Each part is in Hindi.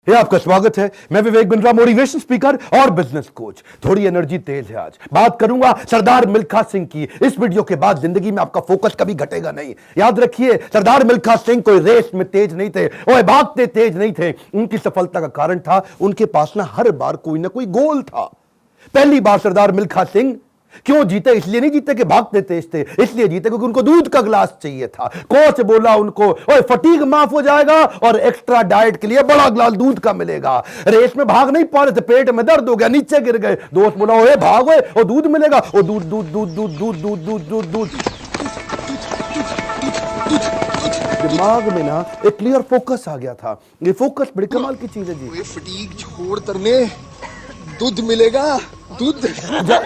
ये आपका स्वागत है। मैं विवेक बिंद्रा, मोटिवेशन स्पीकर और बिजनेस कोच। थोड़ी एनर्जी तेज है। आज बात करूंगा सरदार मिल्खा सिंह की। इस वीडियो के बाद जिंदगी में आपका फोकस कभी घटेगा नहीं। याद रखिए, सरदार मिल्खा सिंह कोई रेस में तेज नहीं थे, वो भागते तेज नहीं थे। उनकी सफलता का कारण था उनके पास ना हर बार कोई ना कोई गोल था। पहली बार सरदार मिल्खा सिंह क्यों जीते? इसलिए नहीं जीते कि भागते तेज थे, इसलिए जीते क्योंकि उनको दूध का गिलास चाहिए था। कोच बोला उनको, ओए फटीग माफ हो जाएगा और एक्स्ट्रा डाइट के लिए बड़ा गिलास दूध का मिलेगा। रेस में भाग नहीं पा रहे थे, पेट में दर्द हो गया, नीचे गिर गए। दोस्त बोला, ओए भागो और दूध मिलेगा। और दूध दूध दूध दूध दूध दूध दूध दूध दूध दिमाग में ना एक क्लियर फोकस आ गया था। ये फोकस बड़ी कमाल की चीज है जी। फटीग छोड़ तरने दूध मिलेगा, दूध।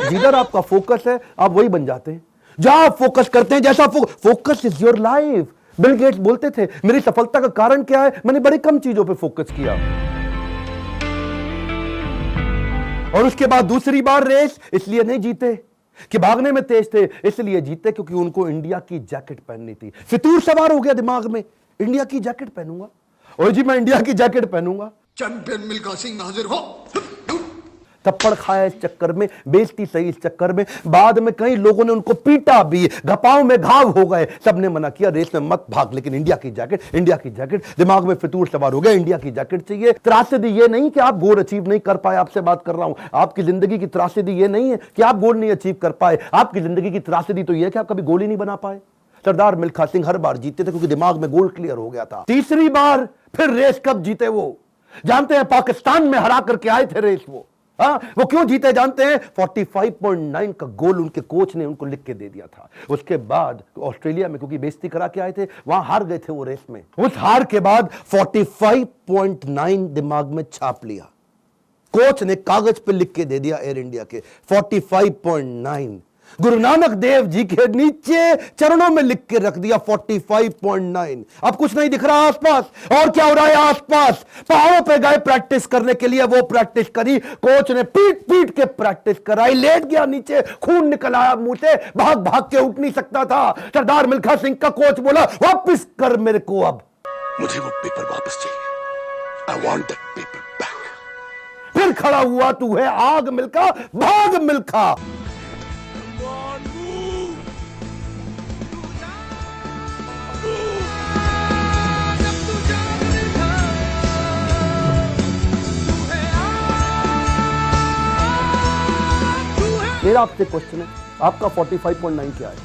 जिधर आपका फोकस है आप वही बन जाते हैं। जहां आप फोकस करते हैं, जैसा focus is your life. Bill Gates बोलते थे, मेरी सफलता का कारण क्या है? मैंने बड़ी कम चीजों पे फोकस किया। और उसके बाद दूसरी बार रेस इसलिए नहीं जीते कि भागने में तेज थे, इसलिए जीते क्योंकि उनको इंडिया की जैकेट पहननी थी। फितूर सवार हो गया दिमाग में, इंडिया की जैकेट पहनूंगा। और जी मैं इंडिया की जैकेट पहनूंगा। चैंपियन मिल्खा सिंह हाजिर हो। थप्पड़ खाया इस चक्कर में, बेइज्जती सही इस चक्कर में। बाद में कई लोगों ने उनको पीटा भी, घपाव में घाव हो गए। सबने मना किया, रेस में मत भाग, लेकिन इंडिया की जैकेट, इंडिया की जैकेट। दिमाग में फितूर सवार हो गया, इंडिया की जैकेट चाहिए। त्रासदी ये नहीं कि आप गोल अचीव नहीं कर पाए, आपसे बात कर रहा हूं। आपकी जिंदगी की त्रासदी ये नहीं है कि आप गोल नहीं अचीव कर पाए। आपकी जिंदगी की त्रासदी तो ये है कि आप कभी गोल ही नहीं बना पाए। सरदार मिल्खा सिंह हर बार जीते थे क्योंकि दिमाग में गोल क्लियर हो गया था। तीसरी बार फिर रेस कब जीते वो जानते हैं? पाकिस्तान में हरा करके आए थे रेस वो। वो क्यों जीते जानते हैं? 45.9 का गोल उनके कोच ने उनको लिख के दे दिया था। उसके बाद ऑस्ट्रेलिया में क्योंकि बेइज्जती करा के आए थे, वहां हार गए थे वो रेस में। उस हार के बाद 45.9 दिमाग में छाप लिया। कोच ने कागज पे लिख के दे दिया एयर इंडिया के 45.9। गुरु नानक देव जी के नीचे चरणों में लिख के रख दिया 45.9। अब कुछ नहीं दिख रहा आसपास। और क्या हो रहा है आसपास? पहाड़ों पे गए प्रैक्टिस करने के लिए, वो प्रैक्टिस करी। कोच ने पीट पीट के प्रैक्टिस कराई। लेट गया नीचे, खून निकल आया मुंह से, भाग भाग के उठ नहीं सकता था। सरदार मिल्खा सिंह का कोच बोला, वापस कर मेरे को, अब मुझे वो पेपर वापस चाहिए। I want that paper back। फिर खड़ा हुआ, तू है आग मिल्खा, भाग मिल्खा। मेरा आपसे क्वेश्चन है, आपका 45.9 क्या है?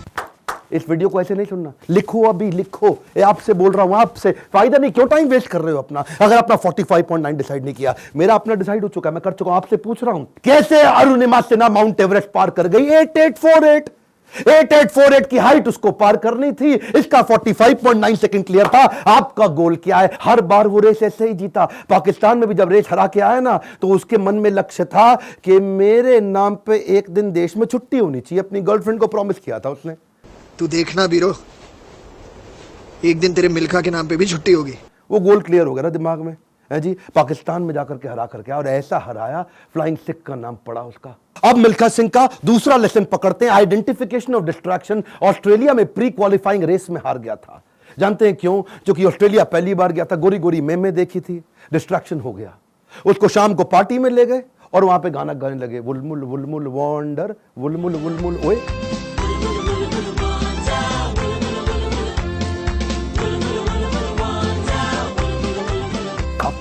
इस वीडियो को ऐसे नहीं सुनना, लिखो, अभी लिखो। ये आपसे बोल रहा हूं, आपसे। फायदा नहीं, क्यों टाइम वेस्ट कर रहे हो अपना? अगर अपना 45.9 डिसाइड नहीं किया, मेरा अपना डिसाइड हो चुका है, मैं कर चुका हूं। आपसे पूछ रहा हूं, कैसे अरुणिमा सिन्हा माउंट एवरेस्ट पार कर गई? 8848 की हाइट उसको पार करनी थी। इसका 45.9 सेकंड क्लियर था। आपका गोल क्या है? हर बार वो रेस ऐसे ही जीता। पाकिस्तान में भी जब रेस हरा के आया ना, तो उसके मन में लक्ष्य था कि मेरे नाम पे एक दिन देश में छुट्टी होनी चाहिए। अपनी गर्लफ्रेंड को प्रॉमिस किया था उसने। तू देखना बीरो, एक दिन तेरे मिल्खा के नाम पे भी छुट्टी होगी। वो गोल क्लियर हो गया ना दिमाग में, है जी। पाकिस्तान में जाकर के हरा करके, और ऐसा हराया, फ्लाइंग सिख का नाम पड़ा उसका। अब मिल्खा सिंह का दूसरा लेसन पकड़ते हैं, आइडेंटिफिकेशन ऑफ डिस्ट्रैक्शन। ऑस्ट्रेलिया में प्री क्वालिफाइंग रेस में हार गया था। जानते हैं क्यों? क्योंकि ऑस्ट्रेलिया पहली बार गया था, गोरी गोरी मेमे देखी थी, डिस्ट्रैक्शन हो गया। उसको शाम को पार्टी में ले गए और वहां पे गाना गाने लगे, वुलमुल वुलमुल वॉन्डर, वुलमुल वुलमुल ओए।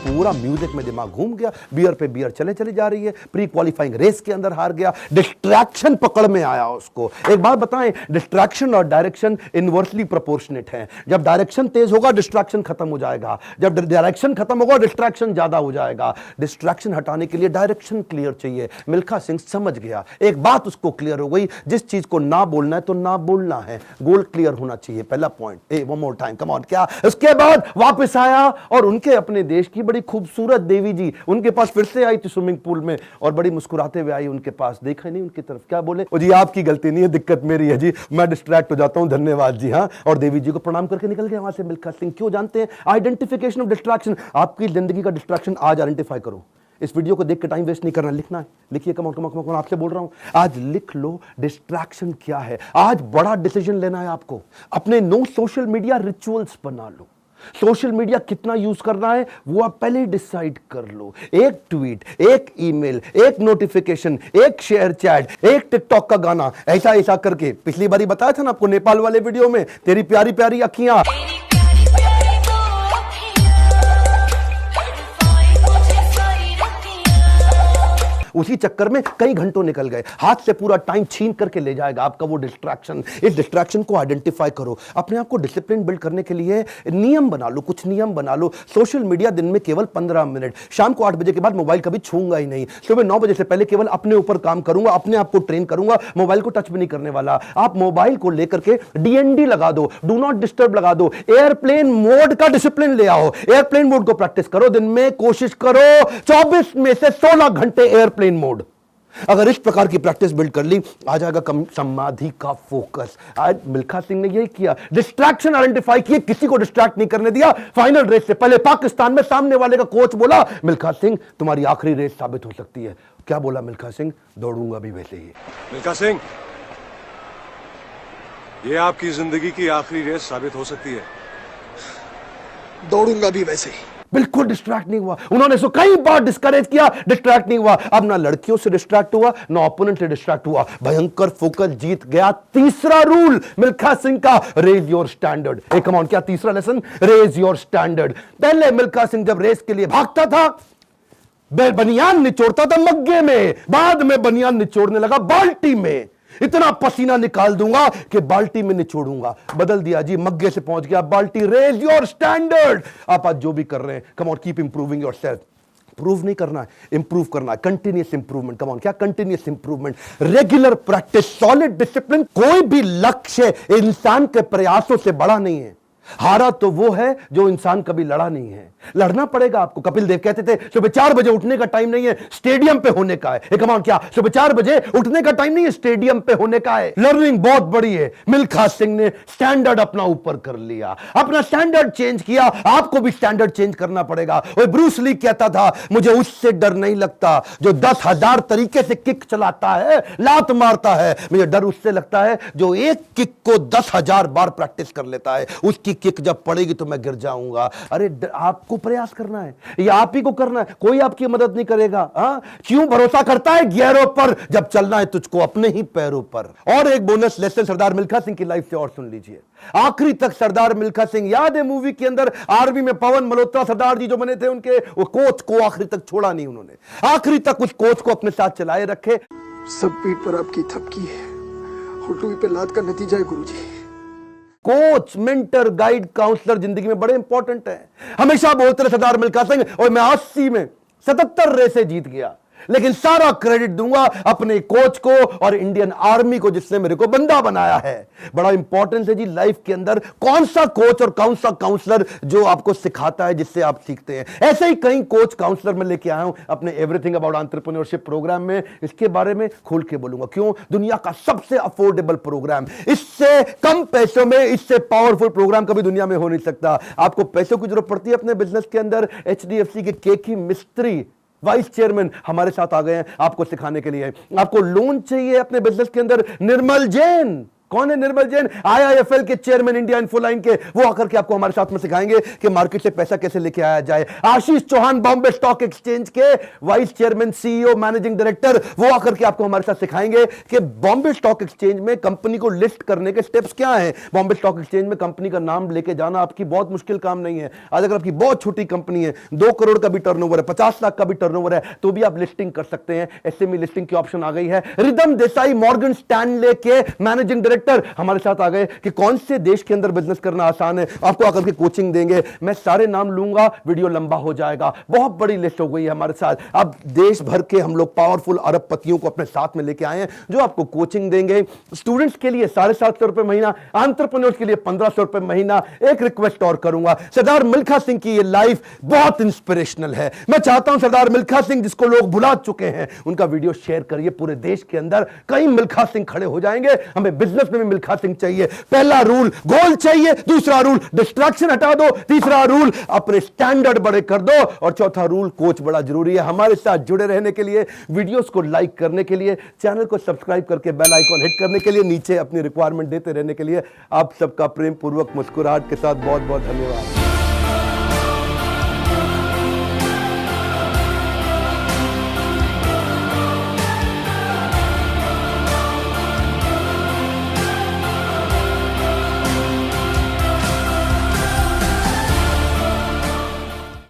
पूरा म्यूजिक में दिमाग घूम गया, बियर पे बियर चले चली जा रही है। प्री क्वालिफाइंग रेस के अंदर हार गया, डिस्ट्रैक्शन पकड़ में आया उसको। एक बात बताएं, डिस्ट्रैक्शन और डायरेक्शन इनवर्सली प्रोपोर्शनेट है। जब डायरेक्शन तेज होगा, डिस्ट्रैक्शन खत्म हो जाएगा। जब डायरेक्शन खत्म होगा, डिस्ट्रैक्शन ज्यादा हो जाएगा। डिस्ट्रैक्शन हटाने के लिए डायरेक्शन क्लियर चाहिए। मिल्खा सिंह समझ गया, एक बात उसको क्लियर हो गई, जिस चीज को ना बोलना है तो ना बोलना है। गोल क्लियर होना चाहिए, पहला point. One more time, come on. क्या? उसके बाद वापस आया और उनके अपने देश की बड़ी खूबसूरत देवी जी उनके पास फिर से आई थी स्विमिंग पूल में, और बड़ी मुस्कुराते हुए आई उनके पास। देखा नहीं उनकी तरफ, क्या बोले? जी आपकी गलती नहीं है, दिक्कत मेरी है जी, मैं डिस्ट्रैक्ट हो जाता हूं, धन्यवाद जी। हाँ, और देवी जी को प्रणाम करके निकल गया वहां से मिल्खा सिंह। क्यों जानते हैं? Identification of distraction. आपकी जिंदगी का डिस्ट्रैक्शन आज आइडेंटिफाई करो। इस वीडियो को देख के टाइम वेस्ट नहीं करना, लिखना है, लिखिए। कम ऑन आपसे बोल रहा हूं, आज लिख लो डिस्ट्रैक्शन क्या है। आज बड़ा डिसीजन लेना है आपको। अपने नो सोशल मीडिया रिचुअल्स बना लो। सोशल मीडिया कितना यूज करना है वो आप पहले ही डिसाइड कर लो। एक ट्वीट, एक ईमेल, एक नोटिफिकेशन, एक शेयर चैट, एक टिकटॉक का गाना, ऐसा ऐसा करके। पिछली बारी बताया था ना आपको नेपाल वाले वीडियो में, तेरी प्यारी प्यारी अखियां, उसी चक्कर में कई घंटों निकल गए, हाथ से पूरा टाइम छीन करके ले जाएगा आपका वो डिस्ट्रैक्शन। इस डिस्ट्रैक्शन को आइडेंटिफाई करो, अपने आप को डिसिप्लिन बिल्ड करने के लिए नियम बना लो, कुछ नियम बना लो। सोशल मीडिया दिन में केवल 15 मिनट, शाम को 8 बजे के बाद मोबाइल कभी छूंगा ही नहीं, सुबह 9 बजे से पहले केवल अपने ऊपर काम करूंगा, अपने आप को ट्रेन करूंगा, मोबाइल को टच भी नहीं करने वाला। आप मोबाइल को लेकर के डीएनडी लगा दो, डू नॉट डिस्टर्ब लगा दो, एयरप्लेन मोड का डिसिप्लिन ले आओ, एयरप्लेन मोड को प्रैक्टिस करो। दिन में कोशिश करो 24 में से 16 घंटे एयरप्लेन मोड। अगर इस प्रकार की प्रैक्टिस बिल्ड कर ली, आ जाएगा कम समाधि का फोकस। आज मिल्खा सिंह ने यही किया, डिस्ट्रैक्शन आइडेंटिफाई किए, किसी को डिस्ट्रैक्ट नहीं करने दिया। फाइनल रेस से पहले पाकिस्तान में सामने वाले का कोच बोला, मिल्खा सिंह तुम्हारी आखिरी रेस साबित हो सकती है। क्या बोला मिल्खा सिंह? दौड़ूंगा भी वैसे ही। मिल्खा सिंह, ये आपकी जिंदगी की आखिरी रेस साबित हो सकती है। दौड़ूंगा भी वैसे ही। बिल्कुल डिस्ट्रैक्ट नहीं हुआ। उन्होंने इसको कई बार डिस्करेज किया, डिस्ट्रैक्ट नहीं हुआ। अब ना लड़कियों से डिस्ट्रैक्ट हुआ, ना ओपोनेंट से डिस्ट्रैक्ट हुआ, भयंकर फोकस, जीत गया। तीसरा रूल मिल्खा सिंह का, रेज योर स्टैंडर्ड। एक कमांड, क्या तीसरा लेसन? Raise your standard. पहले मिल्खा सिंह जब रेस के लिए भागता था, बनियान निचोड़ता था मग्गे में, बाद में बनियान निचोड़ने लगा बाल्टी में। इतना पसीना निकाल दूंगा कि बाल्टी में निचोड़ूंगा। बदल दिया जी, मग्गे से पहुंच गया बाल्टी। Raise your standard. आप आज जो भी कर रहे हैं, come on, keep improving yourself. Prove नहीं करना है, इंप्रूव करना है, कंटिन्यूअस इंप्रूवमेंट। कम ऑन, क्या continuous improvement? Regular practice, solid discipline. कोई भी लक्ष्य इंसान के प्रयासों से बड़ा नहीं है। हारा तो वो है जो इंसान कभी लड़ा नहीं है। लड़ना पड़ेगा आपको। कपिल देव कहते थे सुबह 4 बजे उठने का टाइम नहीं है, स्टेडियम पे होने का है। कमाल, क्या सुबह 4 बजे उठने का टाइम नहीं है, स्टेडियम पे होने का है। लर्निंग बहुत बड़ी है। मिल्खा सिंह ने स्टैंडर्ड अपना ऊपर कर लिया, अपना स्टैंडर्ड चेंज किया। आपको भी स्टैंडर्ड चेंज करना पड़ेगा। और ब्रूस ली कहता था, मुझे उससे डर नहीं लगता जो 10,000 तरीके से किक चलाता है, लात मारता है। मुझे डर उससे लगता है जो एक किक को 10,000 बार प्रैक्टिस कर लेता है। उसकी किक जब पड़ेगी तो मैं गिर जाऊंगा। अरे आपको प्रयास करना है, ये आप ही को करना है, कोई आपकी मदद नहीं करेगा। क्यों भरोसा करता है गियरों पर, जब चलना है तुझको अपने ही पैरों पर। और एक बोनस लेसन सरदार मिल्खा सिंह की लाइफ से और सुन लीजिए। आखिरी तक सरदार मिल्खा सिंह, याद है मूवी के अंदर आर्मी में पवन मल्होत्रा सरदार जी जो बने थे, उनके वो कोच को आखिरी तक छोड़ा नहीं उन्होंने। आखिरी तक उस कोच को अपने साथ चलाए रखे। सब पीठ पर आपकी थपकी है, हुटुई पे लात का नतीजा है गुरुजी। कोच, मेंटर, गाइड, काउंसलर जिंदगी में बड़े इंपॉर्टेंट है। हमेशा बोलते रहे सरदार मिल्खा सिंह, और मैं 80 में 77 रेसें जीत गया, लेकिन सारा क्रेडिट दूंगा अपने कोच को और इंडियन आर्मी को जिसने मेरे को बंदा बनाया है। बड़ा इंपॉर्टेंट है जी लाइफ के अंदर कौन सा कोच और कौन सा काउंसलर जो आपको सिखाता है, जिससे आप सीखते हैं। ऐसे ही कई कोच काउंसलर मैं लेके आया हूं अपने एवरीथिंग अबाउट एंटरप्रेन्योरशिप प्रोग्राम में। इसके बारे में खोल के बोलूंगा। क्यों? दुनिया का सबसे अफोर्डेबल प्रोग्राम, इससे कम पैसों में इससे पावरफुल प्रोग्राम कभी दुनिया में हो नहीं सकता। आपको पैसों की जरूरत पड़ती है अपने बिजनेस के अंदर, HDFC के केकी मिस्त्री वाइस चेयरमैन हमारे साथ आ गए हैं आपको सिखाने के लिए। आपको लोन चाहिए अपने बिजनेस के अंदर, निर्मल जैन। कौन है निर्मल जैन? IIFL के चेयरमैन, इंडिया इन्फोलाइन के। वो आकर के आपको हमारे साथ में सिखाएंगे कि मार्केट से पैसा कैसे लेके आया जाए। आशीष चौहान, बॉम्बे स्टॉक एक्सचेंज के vice chairman, CEO, managing director, वो आकर के आपको हमारे साथ सिखाएंगे कि बॉम्बे स्टॉक एक्सचेंज में कंपनी को लिस्ट करने के स्टेप्स क्या हैं। बॉम्बे स्टॉक एक्सचेंज में कंपनी का नाम लेके जाना आपकी बहुत मुश्किल काम नहीं है। आज अगर आपकी बहुत छोटी कंपनी है, 2 करोड़ का भी टर्नओवर है, 50 लाख का भी टर्नओवर है, तो भी आप लिस्टिंग कर सकते हैं। SME लिस्टिंग की ऑप्शन आ गई है। रिदम देसाई, मॉर्गन स्टैनले के मैनेजिंग डायरेक्टर हमारे साथ आ गए कि कौन से देश के अंदर बिजनेस करना आसान है। आपको आकर के कोचिंग देंगे। मैं सारे नाम लूंगा, वीडियो लंबा हो जाएगा। बहुत बड़ी लिस्ट हो गई है हमारे साथ। अब देश भर के हम लोग पावरफुल अरबपतियों को अपने साथ में लेके आए हैं जो आपको कोचिंग देंगे। स्टूडेंट्स के लिए 750 रुपए महीना, एंटरप्रेन्योर्स के लिए 1500 रुपए महीना। एक रिक्वेस्ट और करूंगा, सरदार मिल्खा सिंह की ये लाइफ बहुत इंस्पिरेशनल है। मैं चाहता हूं सरदार मिल्खा सिंह जिसको लोग भुला चुके हैं, उनका वीडियो शेयर करिए पूरे देश के अंदर। कई मिल्खा सिंह खड़े हो जाएंगे। हमें बिजनेस में भी मिल्खा सिंह चाहिए। पहला रूल गोल चाहिए, दूसरा रूल डिस्ट्रैक्शन हटा दो, तीसरा रूल अपने स्टैंडर्ड बड़े कर दो, और चौथा रूल कोच बड़ा जरूरी है। हमारे साथ जुड़े रहने के लिए, वीडियोस को लाइक करने के लिए, चैनल को सब्सक्राइब करके बेल आइकॉन हिट करने के लिए, नीचे अपनी रिक्वायरमेंट देते रहने के लिए आप सबका प्रेम पूर्वक मुस्कुराहट के साथ बहुत बहुत धन्यवाद।